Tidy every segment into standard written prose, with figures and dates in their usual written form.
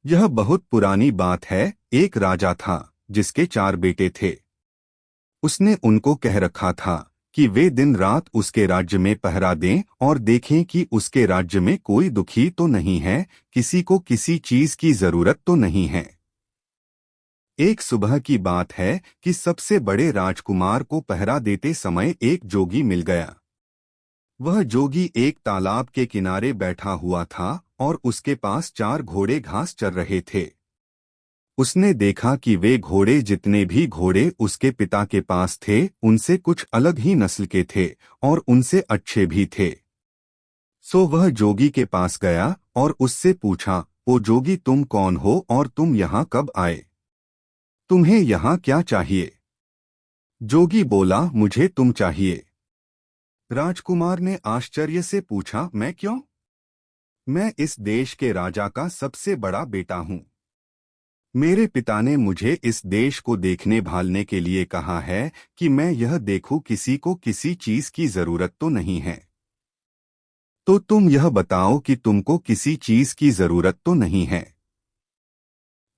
यह बहुत पुरानी बात है। एक राजा था जिसके 4 बेटे थे। उसने उनको कह रखा था कि वे दिन रात उसके राज्य में पहरा दें और देखें कि उसके राज्य में कोई दुखी तो नहीं है, किसी को किसी चीज की जरूरत तो नहीं है। एक सुबह की बात है कि सबसे बड़े राजकुमार को पहरा देते समय एक जोगी मिल गया। वह जोगी एक तालाब के किनारे बैठा हुआ था और उसके पास 4 घोड़े घास चर रहे थे। उसने देखा कि वे घोड़े जितने भी घोड़े उसके पिता के पास थे उनसे कुछ अलग ही नस्ल के थे और उनसे अच्छे भी थे। सो वह जोगी के पास गया और उससे पूछा, ओ जोगी, तुम कौन हो और तुम यहाँ कब आए? तुम्हें यहाँ क्या चाहिए? जोगी बोला, मुझे तुम चाहिए। राजकुमार ने आश्चर्य से पूछा, मैं क्यों? मैं इस देश के राजा का सबसे बड़ा बेटा हूँ। मेरे पिता ने मुझे इस देश को देखने भालने के लिए कहा है कि मैं यह देखूं किसी को किसी चीज की जरूरत तो नहीं है। तो तुम यह बताओ कि तुमको किसी चीज की जरूरत तो नहीं है।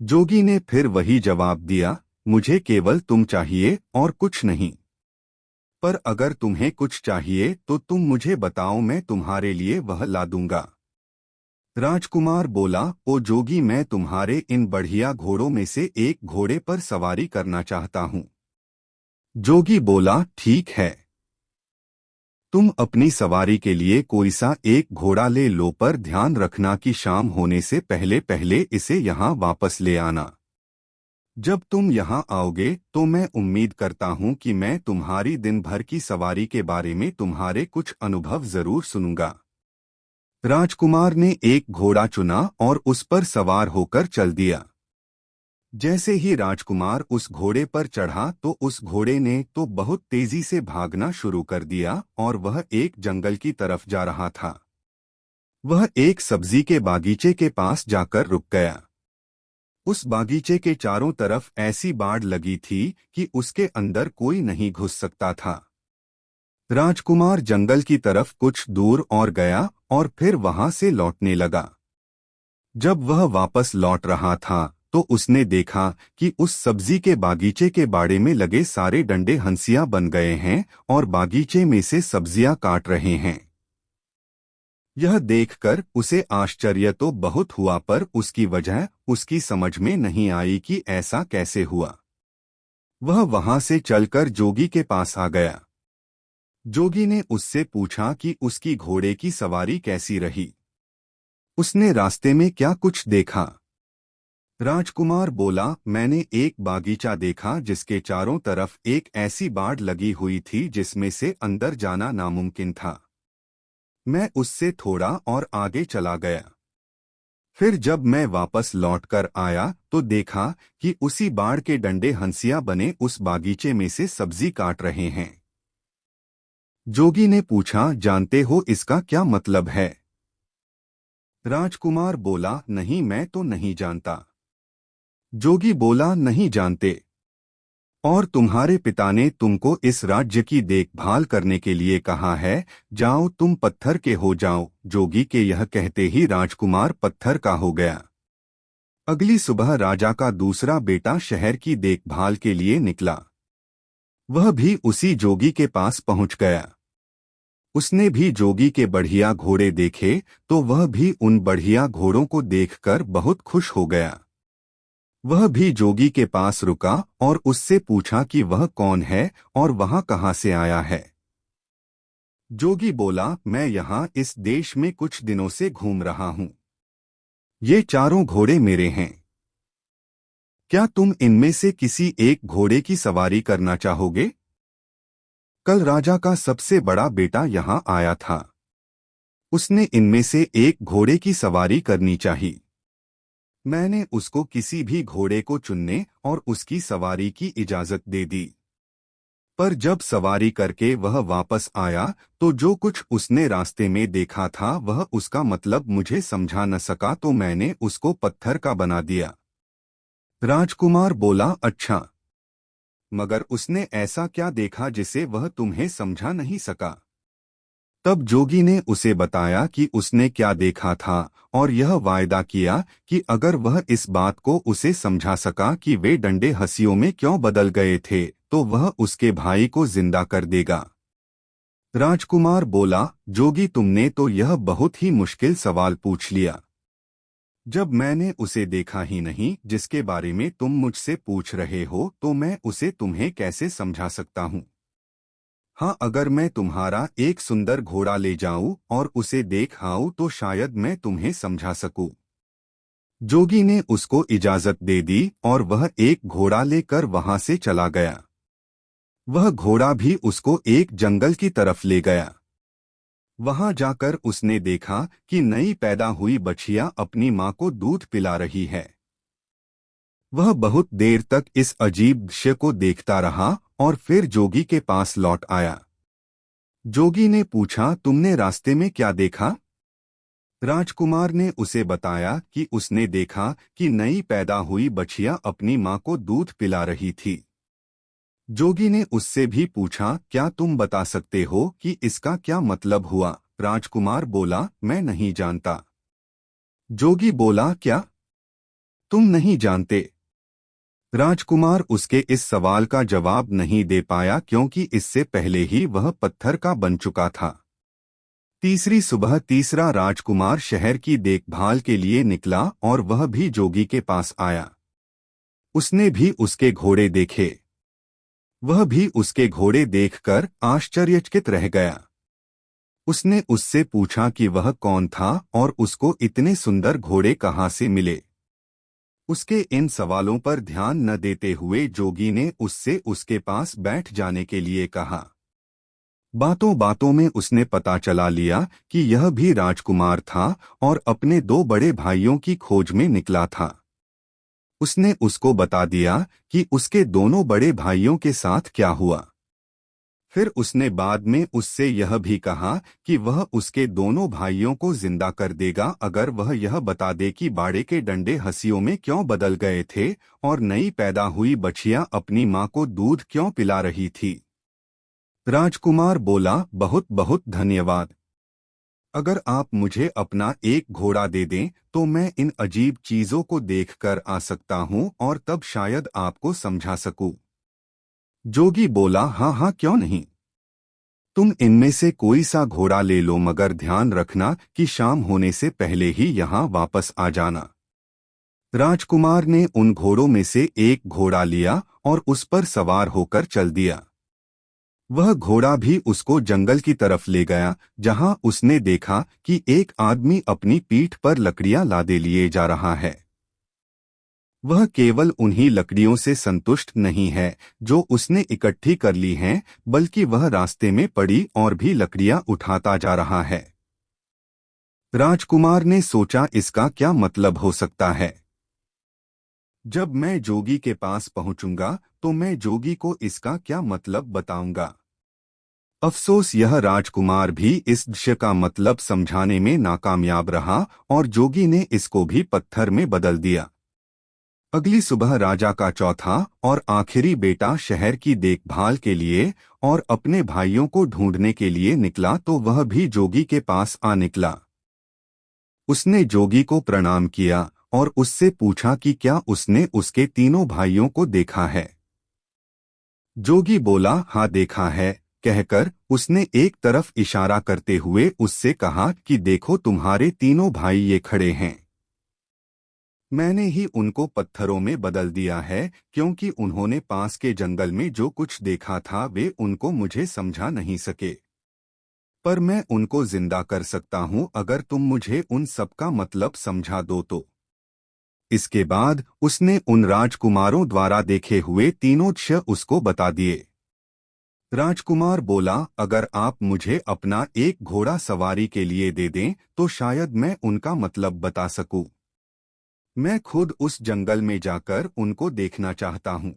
जोगी ने फिर वही जवाब दिया, मुझे केवल तुम चाहिए और कुछ नहीं। पर अगर तुम्हें कुछ चाहिए तो तुम मुझे बताओ, मैं तुम्हारे लिए वह ला दूंगा। राजकुमार बोला, ओ जोगी, मैं तुम्हारे इन बढ़िया घोड़ों में से एक घोड़े पर सवारी करना चाहता हूँ। जोगी बोला, ठीक है। तुम अपनी सवारी के लिए कोई सा एक घोड़ा ले लो, पर ध्यान रखना कि शाम होने से पहले पहले इसे यहाँ वापस ले आना। जब तुम यहाँ आओगे तो मैं उम्मीद करता हूँ कि मैं तुम्हारी दिन भर की सवारी के बारे में तुम्हारे कुछ अनुभव जरूर सुनूंगा। राजकुमार ने एक घोड़ा चुना और उस पर सवार होकर चल दिया। जैसे ही राजकुमार उस घोड़े पर चढ़ा तो उस घोड़े ने तो बहुत तेजी से भागना शुरू कर दिया और वह एक जंगल की तरफ जा रहा था। वह एक सब्जी के बागीचे के पास जाकर रुक गया। उस बागीचे के चारों तरफ ऐसी बाड़ लगी थी कि उसके अंदर कोई नहीं घुस सकता था। राजकुमार जंगल की तरफ कुछ दूर और गया और फिर वहां से लौटने लगा। जब वह वापस लौट रहा था तो उसने देखा कि उस सब्जी के बागीचे के बाड़े में लगे सारे डंडे हंसिया बन गए हैं और बागीचे में से सब्जियां काट रहे हैं। यह देखकर उसे आश्चर्य तो बहुत हुआ, पर उसकी वजह उसकी समझ में नहीं आई कि ऐसा कैसे हुआ। वह वहां से चलकर जोगी के पास आ गया। जोगी ने उससे पूछा कि उसकी घोड़े की सवारी कैसी रही। उसने रास्ते में क्या कुछ देखा। राजकुमार बोला, मैंने एक बागीचा देखा जिसके चारों तरफ एक ऐसी बाड़ लगी हुई थी जिसमें से अंदर जाना नामुमकिन था। मैं उससे थोड़ा और आगे चला गया। फिर जब मैं वापस लौटकर आया तो देखा कि उसी बाड़ के डंडे हंसिया बने उस बागीचे में से सब्जी काट रहे हैं। जोगी ने पूछा, जानते हो इसका क्या मतलब है? राजकुमार बोला, नहीं, मैं तो नहीं जानता। जोगी बोला, नहीं जानते? और तुम्हारे पिता ने तुमको इस राज्य की देखभाल करने के लिए कहा है, जाओ तुम पत्थर के हो जाओ। जोगी के यह कहते ही राजकुमार पत्थर का हो गया। अगली सुबह राजा का दूसरा बेटा शहर की देखभाल के लिए निकला। वह भी उसी जोगी के पास पहुंच गया। उसने भी जोगी के बढ़िया घोड़े देखे तो वह भी उन बढ़िया घोड़ों को देखकर बहुत खुश हो गया। वह भी जोगी के पास रुका और उससे पूछा कि वह कौन है और वहां कहाँ से आया है। जोगी बोला, मैं यहाँ इस देश में कुछ दिनों से घूम रहा हूँ। ये चारों घोड़े मेरे हैं। क्या तुम इनमें से किसी एक घोड़े की सवारी करना चाहोगे? कल राजा का सबसे बड़ा बेटा यहाँ आया था। उसने इनमें से एक घोड़े की सवारी करनी चाहिए। मैंने उसको किसी भी घोड़े को चुनने और उसकी सवारी की इजाजत दे दी। पर जब सवारी करके वह वापस आया तो जो कुछ उसने रास्ते में देखा था वह उसका मतलब मुझे समझा न सका, तो मैंने उसको पत्थर का बना दिया। राजकुमार बोला, अच्छा, मगर उसने ऐसा क्या देखा जिसे वह तुम्हें समझा नहीं सका? तब जोगी ने उसे बताया कि उसने क्या देखा था और यह वायदा किया कि अगर वह इस बात को उसे समझा सका कि वे डंडे हंसियों में क्यों बदल गए थे तो वह उसके भाई को जिंदा कर देगा। राजकुमार बोला, जोगी तुमने तो यह बहुत ही मुश्किल सवाल पूछ लिया। जब मैंने उसे देखा ही नहीं जिसके बारे में तुम मुझसे पूछ रहे हो तो मैं उसे तुम्हें कैसे समझा सकता हूँ। हाँ, अगर मैं तुम्हारा एक सुंदर घोड़ा ले जाऊं और उसे देख आऊं तो शायद मैं तुम्हें समझा सकूं। जोगी ने उसको इजाजत दे दी और वह एक घोड़ा लेकर वहां से चला गया। वह घोड़ा भी उसको एक जंगल की तरफ ले गया। वहां जाकर उसने देखा कि नई पैदा हुई बछिया अपनी मां को दूध पिला रही है। वह बहुत देर तक इस अजीब दृश्य को देखता रहा और फिर जोगी के पास लौट आया। जोगी ने पूछा, तुमने रास्ते में क्या देखा? राजकुमार ने उसे बताया कि उसने देखा कि नई पैदा हुई बछिया अपनी मां को दूध पिला रही थी। जोगी ने उससे भी पूछा, क्या तुम बता सकते हो कि इसका क्या मतलब हुआ? राजकुमार बोला, मैं नहीं जानता। जोगी बोला, क्या तुम नहीं जानते? राजकुमार उसके इस सवाल का जवाब नहीं दे पाया क्योंकि इससे पहले ही वह पत्थर का बन चुका था। तीसरी सुबह तीसरा राजकुमार शहर की देखभाल के लिए निकला और वह भी जोगी के पास आया। उसने भी उसके घोड़े देखे। वह भी उसके घोड़े देखकर आश्चर्यचकित रह गया। उसने उससे पूछा कि वह कौन था और उसको इतने सुंदर घोड़े कहाँ से मिले। उसके इन सवालों पर ध्यान न देते हुए जोगी ने उससे उसके पास बैठ जाने के लिए कहा। बातों बातों में उसने पता चला लिया कि यह भी राजकुमार था और अपने दो बड़े भाइयों की खोज में निकला था। उसने उसको बता दिया कि उसके दोनों बड़े भाइयों के साथ क्या हुआ। फिर उसने बाद में उससे यह भी कहा कि वह उसके दोनों भाइयों को जिंदा कर देगा अगर वह यह बता दे कि बाड़े के डंडे हंसियों में क्यों बदल गए थे और नई पैदा हुई बछिया अपनी मां को दूध क्यों पिला रही थी। राजकुमार बोला, बहुत बहुत धन्यवाद। अगर आप मुझे अपना एक घोड़ा दे दें तो मैं इन अजीब चीजों को देखकर आ सकता हूं और तब शायद आपको समझा सकूं। जोगी बोला, हाँ हाँ, क्यों नहीं। तुम इनमें से कोई सा घोड़ा ले लो मगर ध्यान रखना कि शाम होने से पहले ही यहाँ वापस आ जाना। राजकुमार ने उन घोड़ों में से एक घोड़ा लिया और उस पर सवार होकर चल दिया। वह घोड़ा भी उसको जंगल की तरफ ले गया जहां उसने देखा कि एक आदमी अपनी पीठ पर लकड़ियां लादे लिए जा रहा है। वह केवल उन्हीं लकड़ियों से संतुष्ट नहीं है जो उसने इकट्ठी कर ली हैं, बल्कि वह रास्ते में पड़ी और भी लकड़ियां उठाता जा रहा है। राजकुमार ने सोचा, इसका क्या मतलब हो सकता है। जब मैं जोगी के पास पहुंचूंगा तो मैं जोगी को इसका क्या मतलब बताऊंगा। अफसोस यह राजकुमार भी इस दृश्य का मतलब समझाने में नाकामयाब रहा और जोगी ने इसको भी पत्थर में बदल दिया। अगली सुबह राजा का चौथा और आखिरी बेटा शहर की देखभाल के लिए और अपने भाइयों को ढूंढने के लिए निकला तो वह भी जोगी के पास आ निकला। उसने जोगी को प्रणाम किया और उससे पूछा कि क्या उसने उसके तीनों भाइयों को देखा है। जोगी बोला, हाँ देखा है, कहकर उसने एक तरफ इशारा करते हुए उससे कहा कि देखो तुम्हारे तीनों भाई ये खड़े हैं। मैंने ही उनको पत्थरों में बदल दिया है क्योंकि उन्होंने पास के जंगल में जो कुछ देखा था वे उनको मुझे समझा नहीं सके। पर मैं उनको जिंदा कर सकता हूं अगर तुम मुझे उन सब का मतलब समझा दो तो। इसके बाद उसने उन राजकुमारों द्वारा देखे हुए तीनों दृश्य उसको बता दिए। राजकुमार बोला, अगर आप मुझे अपना एक घोड़ा सवारी के लिए दे दें तो शायद मैं उनका मतलब बता सकूं। मैं खुद उस जंगल में जाकर उनको देखना चाहता हूं।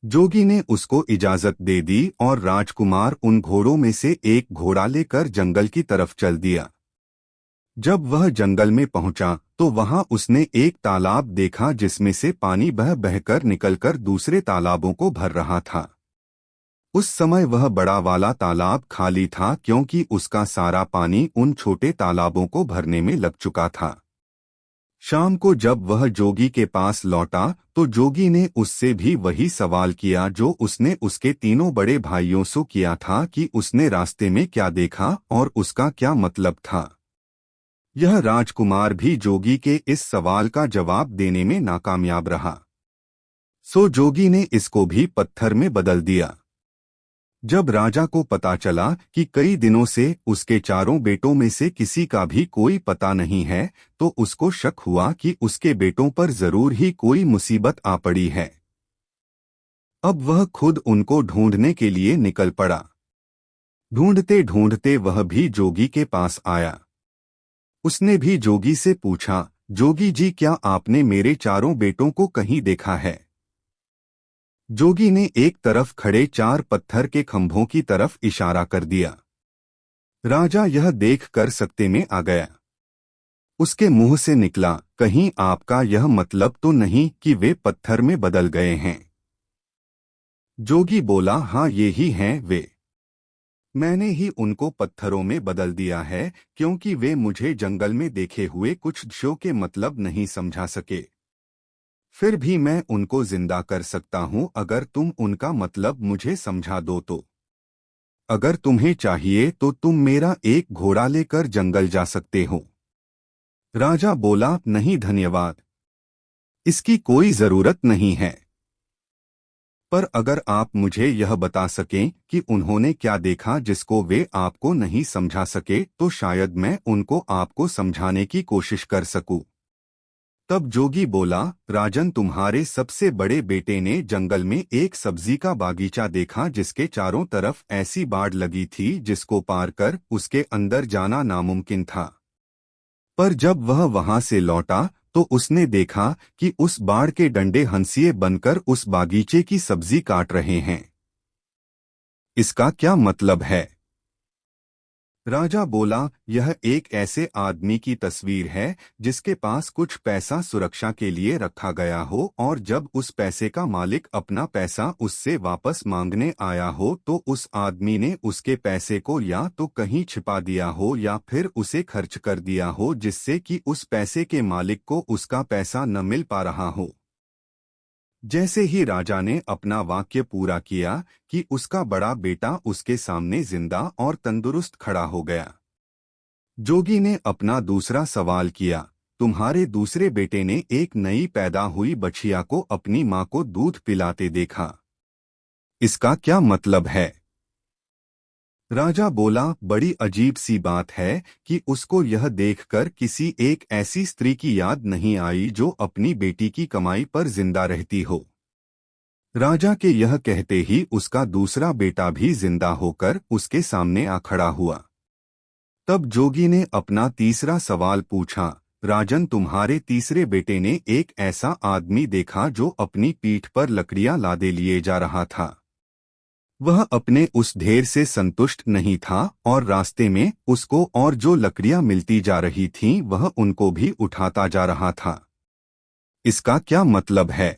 जोगी ने उसको इजाजत दे दी और राजकुमार उन घोड़ों में से एक घोड़ा लेकर जंगल की तरफ चल दिया। जब वह जंगल में पहुंचा तो वहां उसने एक तालाब देखा जिसमें से पानी बह बहकर निकलकर दूसरे तालाबों को भर रहा था। उस समय वह बड़ा वाला तालाब खाली था क्योंकि उसका सारा पानी उन छोटे तालाबों को भरने में लग चुका था। शाम को जब वह जोगी के पास लौटा तो जोगी ने उससे भी वही सवाल किया जो उसने उसके तीनों बड़े भाइयों से किया था कि उसने रास्ते में क्या देखा और उसका क्या मतलब था। यह राजकुमार भी जोगी के इस सवाल का जवाब देने में नाकामयाब रहा। सो जोगी ने इसको भी पत्थर में बदल दिया। जब राजा को पता चला कि कई दिनों से उसके चारों बेटों में से किसी का भी कोई पता नहीं है तो उसको शक हुआ कि उसके बेटों पर जरूर ही कोई मुसीबत आ पड़ी है। अब वह खुद उनको ढूंढने के लिए निकल पड़ा। ढूंढते ढूंढते वह भी जोगी के पास आया। उसने भी जोगी से पूछा, जोगी जी क्या आपने मेरे चारों बेटों को कहीं देखा है? जोगी ने एक तरफ खड़े 4 पत्थर के खंभों की तरफ इशारा कर दिया। राजा यह देखकर सकते में आ गया। उसके मुंह से निकला, कहीं आपका यह मतलब तो नहीं कि वे पत्थर में बदल गए हैं? जोगी बोला, हाँ ये ही हैं वे। मैंने ही उनको पत्थरों में बदल दिया है क्योंकि वे मुझे जंगल में देखे हुए कुछ दृश्यों के मतलब नहीं समझा सके। फिर भी मैं उनको जिंदा कर सकता हूं अगर तुम उनका मतलब मुझे समझा दो तो। अगर तुम्हें चाहिए तो तुम मेरा एक घोड़ा लेकर जंगल जा सकते हो। राजा बोला, नहीं धन्यवाद, इसकी कोई जरूरत नहीं है। पर अगर आप मुझे यह बता सकें कि उन्होंने क्या देखा जिसको वे आपको नहीं समझा सके तो शायद मैं उनको आपको समझाने की कोशिश कर सकूं। तब जोगी बोला, राजन तुम्हारे सबसे बड़े बेटे ने जंगल में एक सब्जी का बागीचा देखा जिसके चारों तरफ ऐसी बाड़ लगी थी जिसको पार कर उसके अंदर जाना नामुमकिन था। पर जब वह वहां से लौटा तो उसने देखा कि उस बाड़ के डंडे हंसिए बनकर उस बागीचे की सब्जी काट रहे हैं। इसका क्या मतलब है? राजा बोला, यह एक ऐसे आदमी की तस्वीर है जिसके पास कुछ पैसा सुरक्षा के लिए रखा गया हो और जब उस पैसे का मालिक अपना पैसा उससे वापस मांगने आया हो तो उस आदमी ने उसके पैसे को या तो कहीं छिपा दिया हो या फिर उसे खर्च कर दिया हो जिससे कि उस पैसे के मालिक को उसका पैसा न मिल पा रहा हो। जैसे ही राजा ने अपना वाक्य पूरा किया कि उसका बड़ा बेटा उसके सामने जिंदा और तंदुरुस्त खड़ा हो गया। जोगी ने अपना दूसरा सवाल किया, तुम्हारे दूसरे बेटे ने एक नई पैदा हुई बछिया को अपनी मां को दूध पिलाते देखा, इसका क्या मतलब है? राजा बोला, बड़ी अजीब सी बात है कि उसको यह देखकर किसी एक ऐसी स्त्री की याद नहीं आई जो अपनी बेटी की कमाई पर जिंदा रहती हो। राजा के यह कहते ही उसका दूसरा बेटा भी जिंदा होकर उसके सामने आ खड़ा हुआ। तब जोगी ने अपना तीसरा सवाल पूछा, राजन तुम्हारे तीसरे बेटे ने एक ऐसा आदमी देखा जो अपनी पीठ पर लकड़ियां लादे लिए जा रहा था। वह अपने उस ढेर से संतुष्ट नहीं था और रास्ते में उसको और जो लकड़ियां मिलती जा रही थीं वह उनको भी उठाता जा रहा था। इसका क्या मतलब है?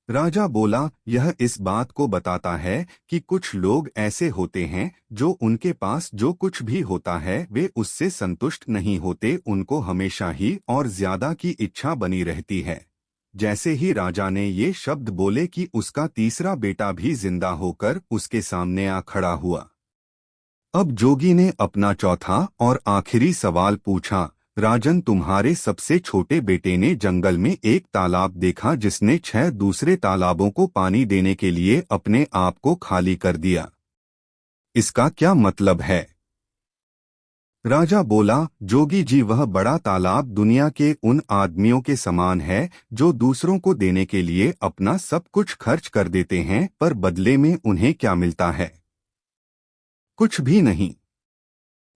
राजा बोला, यह इस बात को बताता है कि कुछ लोग ऐसे होते हैं जो उनके पास जो कुछ भी होता है वे उससे संतुष्ट नहीं होते, उनको हमेशा ही और ज्यादा की इच्छा बनी रहती है। जैसे ही राजा ने ये शब्द बोले कि उसका तीसरा बेटा भी जिंदा होकर उसके सामने आ खड़ा हुआ। अब जोगी ने अपना चौथा और आखिरी सवाल पूछा, राजन तुम्हारे सबसे छोटे बेटे ने जंगल में एक तालाब देखा जिसने 6 दूसरे तालाबों को पानी देने के लिए अपने आप को खाली कर दिया, इसका क्या मतलब है? राजा बोला, जोगी जी वह बड़ा तालाब दुनिया के उन आदमियों के समान है जो दूसरों को देने के लिए अपना सब कुछ खर्च कर देते हैं पर बदले में उन्हें क्या मिलता है? कुछ भी नहीं।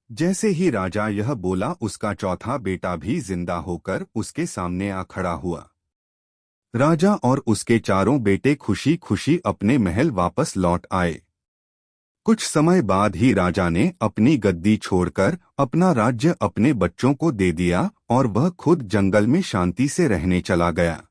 जैसे ही राजा यह बोला उसका चौथा बेटा भी जिंदा होकर उसके सामने आ खड़ा हुआ। राजा और उसके चारों बेटे खुशी खुशी अपने महल वापस लौट आए। कुछ समय बाद ही राजा ने अपनी गद्दी छोड़कर अपना राज्य अपने बच्चों को दे दिया और वह खुद जंगल में शांति से रहने चला गया।